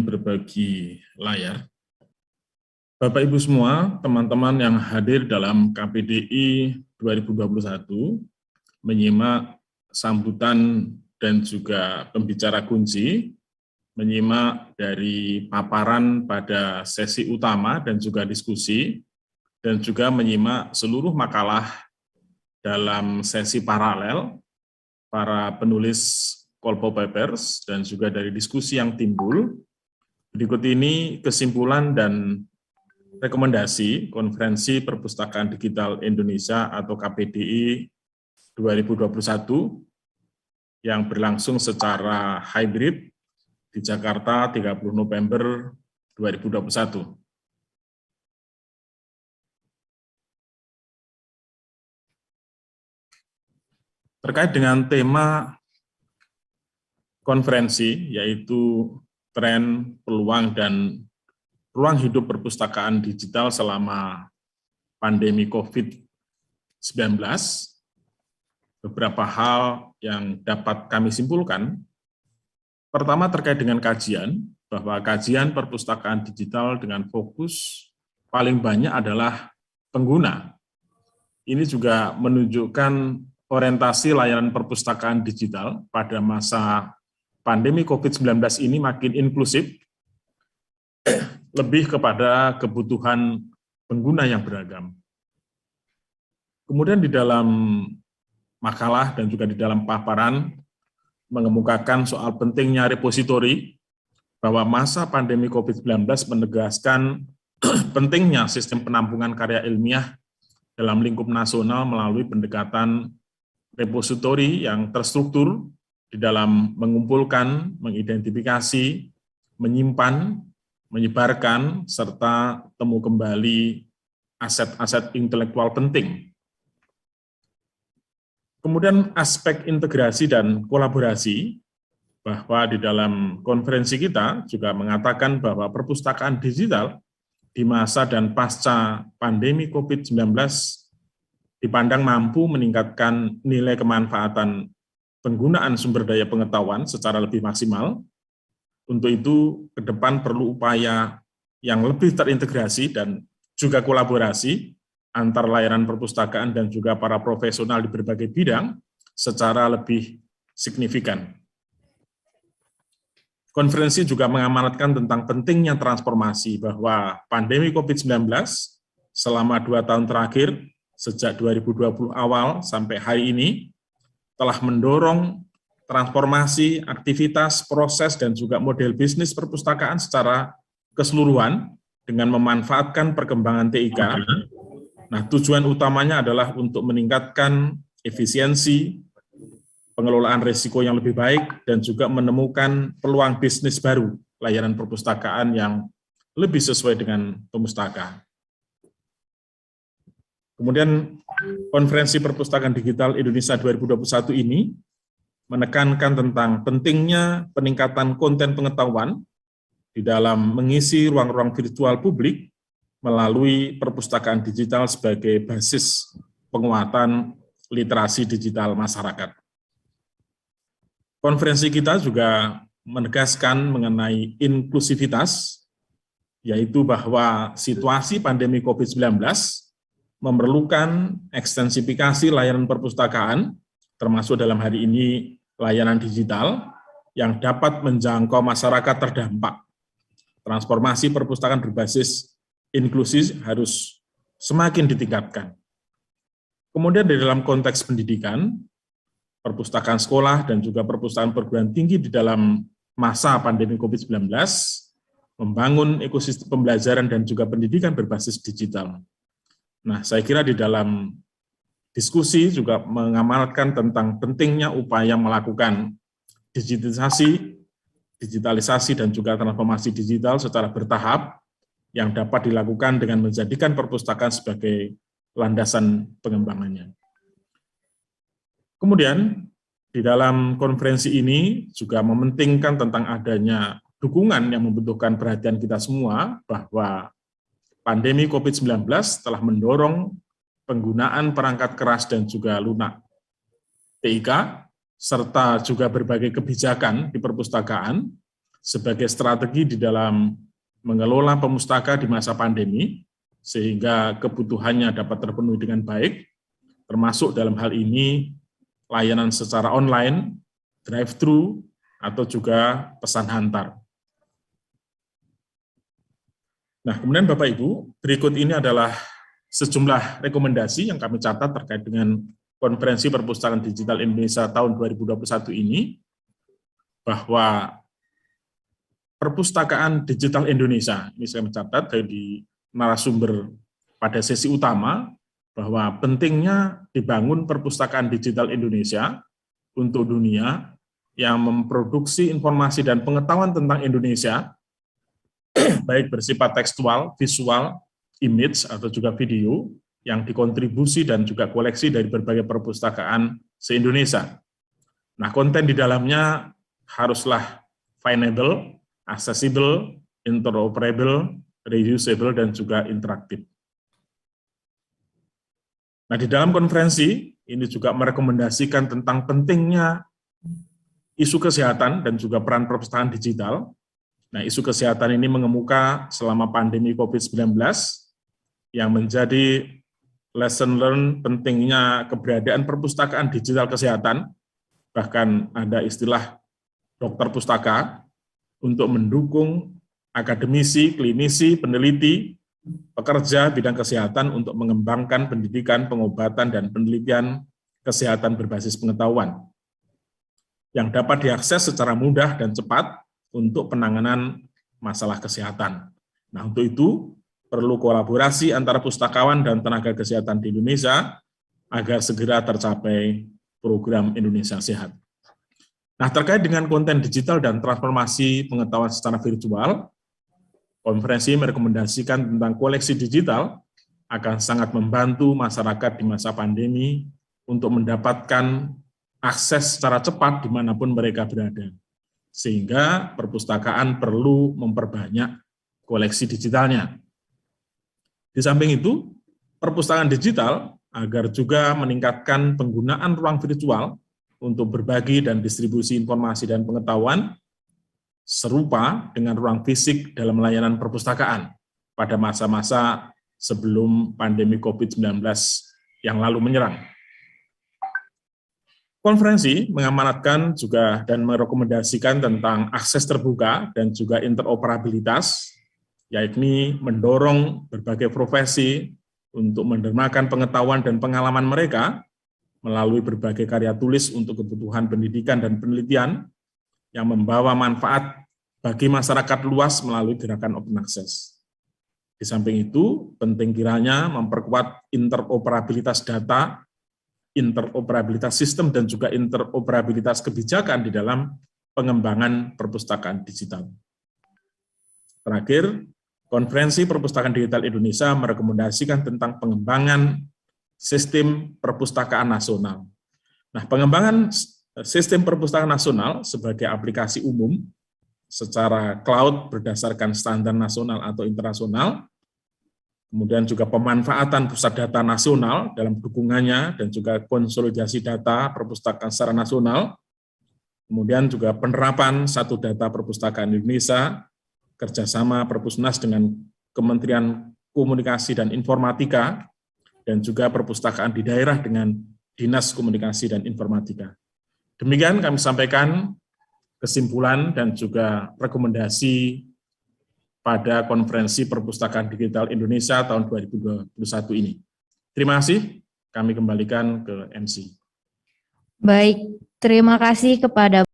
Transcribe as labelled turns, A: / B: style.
A: berbagi layar. Bapak Ibu semua, teman-teman yang hadir dalam KPDI 2021, menyimak sambutan dan juga pembicara kunci, menyimak dari paparan pada sesi utama dan juga diskusi, dan juga menyimak seluruh makalah dalam sesi paralel, para penulis Kolpo Papers, dan juga dari diskusi yang timbul. Berikut ini kesimpulan dan rekomendasi Konferensi Perpustakaan Digital Indonesia atau KPDI 2021 yang berlangsung secara hybrid di Jakarta 30 November 2021. Terkait dengan tema konferensi, yaitu tren, peluang, dan ruang hidup perpustakaan digital selama pandemi COVID-19, beberapa hal yang dapat kami simpulkan. Pertama, terkait dengan kajian, bahwa kajian perpustakaan digital dengan fokus paling banyak adalah pengguna. Ini juga menunjukkan orientasi layanan perpustakaan digital pada masa pandemi COVID-19 ini makin inklusif, lebih kepada kebutuhan pengguna yang beragam. Kemudian di dalam makalah dan juga di dalam paparan mengemukakan soal pentingnya repositori, bahwa masa pandemi COVID-19 menegaskan pentingnya sistem penampungan karya ilmiah dalam lingkup nasional melalui pendekatan repositori yang terstruktur di dalam mengumpulkan, mengidentifikasi, menyimpan, menyebarkan, serta temu kembali aset-aset intelektual penting. Kemudian aspek integrasi dan kolaborasi, bahwa di dalam konferensi kita juga mengatakan bahwa perpustakaan digital di masa dan pasca pandemi COVID-19 dipandang mampu meningkatkan nilai kemanfaatan penggunaan sumber daya pengetahuan secara lebih maksimal. Untuk itu, ke depan perlu upaya yang lebih terintegrasi dan juga kolaborasi antar layanan perpustakaan dan juga para profesional di berbagai bidang secara lebih signifikan. Konferensi juga mengamanatkan tentang pentingnya transformasi, bahwa pandemi COVID-19 selama 2 tahun terakhir, sejak 2020 awal sampai hari ini, telah mendorong transformasi aktivitas, proses, dan juga model bisnis perpustakaan secara keseluruhan dengan memanfaatkan perkembangan TIK. Nah, tujuan utamanya adalah untuk meningkatkan efisiensi, pengelolaan risiko yang lebih baik, dan juga menemukan peluang bisnis baru layanan perpustakaan yang lebih sesuai dengan pemustaka. Kemudian, Konferensi Perpustakaan Digital Indonesia 2021 ini menekankan tentang pentingnya peningkatan konten pengetahuan di dalam mengisi ruang-ruang virtual publik melalui perpustakaan digital sebagai basis penguatan literasi digital masyarakat. Konferensi kita juga menegaskan mengenai inklusivitas, yaitu bahwa situasi pandemi COVID-19 memerlukan ekstensifikasi layanan perpustakaan, termasuk dalam hari ini layanan digital yang dapat menjangkau masyarakat terdampak. Transformasi perpustakaan berbasis inklusif harus semakin ditingkatkan. Kemudian di dalam konteks pendidikan, perpustakaan sekolah dan juga perpustakaan perguruan tinggi di dalam masa pandemi COVID-19 membangun ekosistem pembelajaran dan juga pendidikan berbasis digital. Nah, saya kira di dalam diskusi juga mengamanatkan tentang pentingnya upaya melakukan digitalisasi dan juga transformasi digital secara bertahap yang dapat dilakukan dengan menjadikan perpustakaan sebagai landasan pengembangannya. Kemudian, di dalam konferensi ini juga mementingkan tentang adanya dukungan yang membutuhkan perhatian kita semua, bahwa pandemi COVID-19 telah mendorong penggunaan perangkat keras dan juga lunak TIK, serta juga berbagai kebijakan di perpustakaan, sebagai strategi di dalam mengelola pemustaka di masa pandemi, sehingga kebutuhannya dapat terpenuhi dengan baik, termasuk dalam hal ini layanan secara online, drive-thru, atau juga pesan hantar. Nah, kemudian Bapak Ibu, berikut ini adalah sejumlah rekomendasi yang kami catat terkait dengan Konferensi Perpustakaan Digital Indonesia tahun 2021 ini, bahwa Perpustakaan Digital Indonesia, ini saya mencatat dari narasumber pada sesi utama, bahwa pentingnya dibangun Perpustakaan Digital Indonesia untuk dunia yang memproduksi informasi dan pengetahuan tentang Indonesia, baik bersifat tekstual, visual, image, atau juga video, yang dikontribusi dan juga koleksi dari berbagai perpustakaan se-Indonesia. Nah, konten di dalamnya haruslah findable, accessible, interoperable, reusable, dan juga interaktif. Nah, di dalam konferensi ini juga merekomendasikan tentang pentingnya isu kesehatan dan juga peran perpustakaan digital. Nah, isu kesehatan ini mengemuka selama pandemi COVID-19 yang menjadi lesson learned pentingnya keberadaan perpustakaan digital kesehatan, bahkan ada istilah dokter pustaka, untuk mendukung akademisi, klinisi, peneliti, pekerja bidang kesehatan untuk mengembangkan pendidikan, pengobatan, dan penelitian kesehatan berbasis pengetahuan yang dapat diakses secara mudah dan cepat untuk penanganan masalah kesehatan. Nah, untuk itu perlu kolaborasi antara pustakawan dan tenaga kesehatan di Indonesia agar segera tercapai program Indonesia Sehat. Nah, terkait dengan konten digital dan transformasi pengetahuan secara virtual, konferensi merekomendasikan tentang koleksi digital akan sangat membantu masyarakat di masa pandemi untuk mendapatkan akses secara cepat dimanapun mereka berada. Sehingga perpustakaan perlu memperbanyak koleksi digitalnya. Di samping itu, perpustakaan digital agar juga meningkatkan penggunaan ruang virtual untuk berbagi dan distribusi informasi dan pengetahuan serupa dengan ruang fisik dalam layanan perpustakaan pada masa-masa sebelum pandemi COVID-19 yang lalu menyerang. Konferensi mengamanatkan juga dan merekomendasikan tentang akses terbuka dan juga interoperabilitas, yakni mendorong berbagai profesi untuk mendermakan pengetahuan dan pengalaman mereka melalui berbagai karya tulis untuk kebutuhan pendidikan dan penelitian yang membawa manfaat bagi masyarakat luas melalui gerakan open access. Di samping itu, penting kiranya memperkuat interoperabilitas data, interoperabilitas sistem, dan juga interoperabilitas kebijakan di dalam pengembangan perpustakaan digital. Terakhir, Konferensi Perpustakaan Digital Indonesia merekomendasikan tentang pengembangan sistem perpustakaan nasional. Nah, pengembangan sistem perpustakaan nasional sebagai aplikasi umum secara cloud berdasarkan standar nasional atau internasional, kemudian juga pemanfaatan pusat data nasional dalam dukungannya dan juga konsolidasi data perpustakaan secara nasional, kemudian juga penerapan satu data perpustakaan Indonesia, kerjasama Perpusnas dengan Kementerian Komunikasi dan Informatika, dan juga perpustakaan di daerah dengan Dinas Komunikasi dan Informatika. Demikian kami sampaikan kesimpulan dan juga rekomendasi pada Konferensi Perpustakaan Digital Indonesia tahun 2021 ini. Terima kasih, kami kembalikan ke MC.
B: Baik, terima kasih kepada